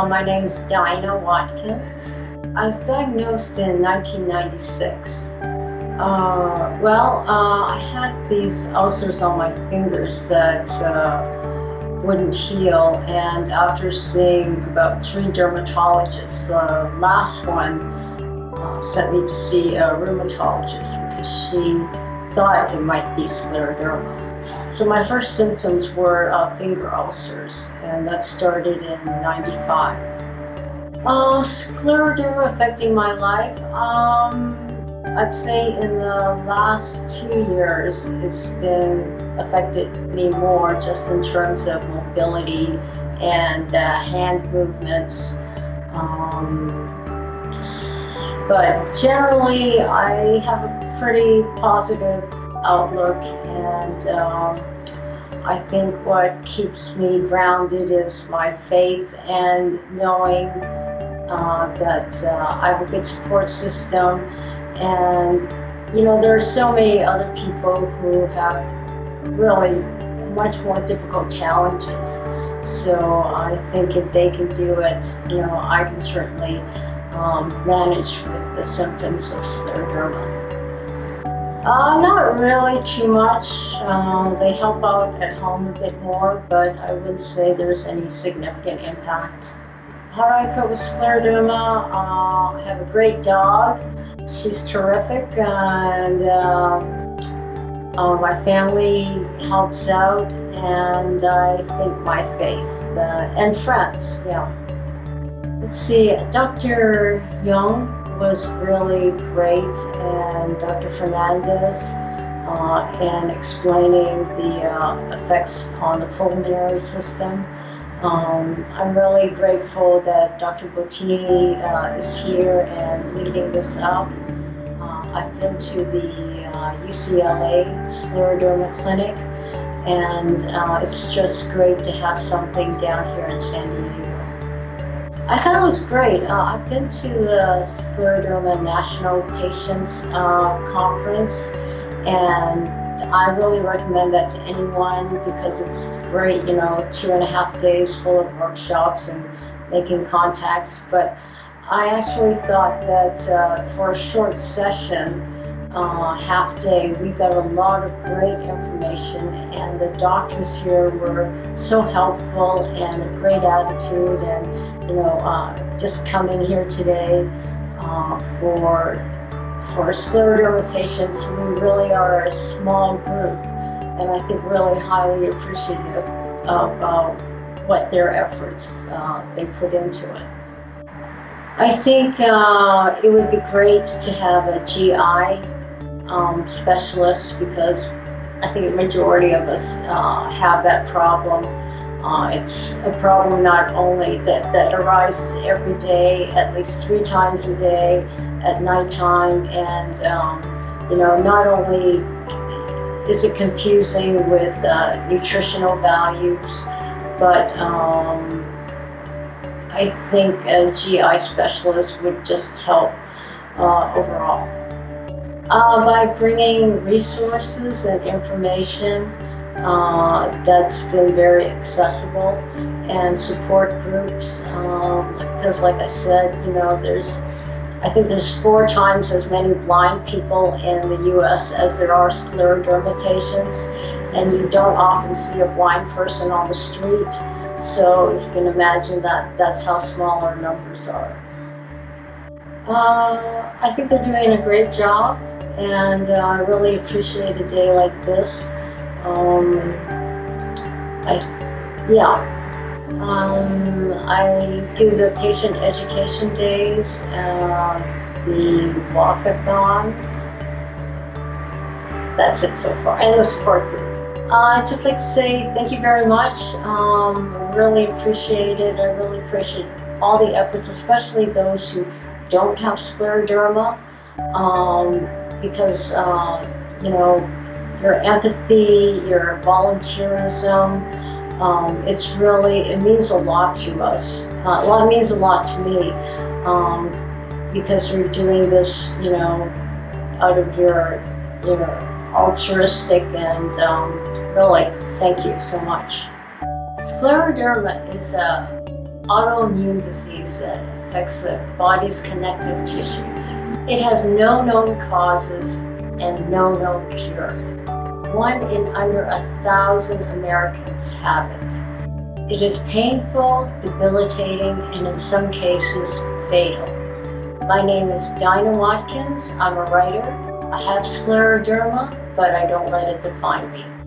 My name is Dinah Watkins. I was diagnosed in 1996. I had these ulcers on my fingers that wouldn't heal, and after seeing about 3 dermatologists, the last one sent me to see a rheumatologist because she thought it might be scleroderma. So my first symptoms were finger ulcers, and that started in '95. Scleroderma affecting my life. I'd say in the last 2 years, it's been affected me more just in terms of mobility and hand movements. But generally, I have a pretty positive outlook, and I think what keeps me grounded is my faith and knowing that I have a good support system. And there are so many other people who have really much more difficult challenges. So I think if they can do it, I can certainly manage with the symptoms of scleroderma. Not really too much. They help out at home a bit more, but I wouldn't say there's any significant impact. How do I cope with scleroderma? I have a great dog. She's terrific, and my family helps out, and I think my faith and friends. Yeah. Let's see. Dr. Young was really great, and Dr. Fernandez, and explaining the effects on the pulmonary system. I'm really grateful that Dr. Bottini is here and leading this up. I've been to the UCLA Scleroderma Clinic, and it's just great to have something down here in San Diego. I thought it was great. I've been to the Scleroderma National Patients Conference, and I really recommend that to anyone because it's great, 2.5 days full of workshops and making contacts. But I actually thought that for a short session, half day, we got a lot of great information, and the doctors here were so helpful and a great attitude, and just coming here today for scleroderma patients, we really are a small group, and I think really highly appreciative of what their efforts they put into it. I think it would be great to have a GI specialist, because I think the majority of us have that problem. It's a problem not only that arises every day, at least 3 times a day, at nighttime, and not only is it confusing with nutritional values, but I think a GI specialist would just help overall. By bringing resources and information that's been very accessible, and support groups, because like I said, I think there's 4 times as many blind people in the US as there are scleroderma patients, and you don't often see a blind person on the street. So if you can imagine that's how small our numbers are. I think they're doing a great job, and I really appreciate a day like this. I do the patient education days, the walkathon. That's it so far, and the support group. I'd just like to say thank you very much. I really appreciate it. I really appreciate all the efforts, especially those who don't have scleroderma, because your empathy, your volunteerism, it means a lot to us. It means a lot to me, because you're doing this, out of your altruistic, and really, thank you so much. Scleroderma is a autoimmune disease that affects the body's connective tissues. It has no known causes and no known cure. 1 in under 1,000 Americans have it. It is painful, debilitating, and in some cases, fatal. My name is Dinah Watkins. I'm a writer. I have scleroderma, but I don't let it define me.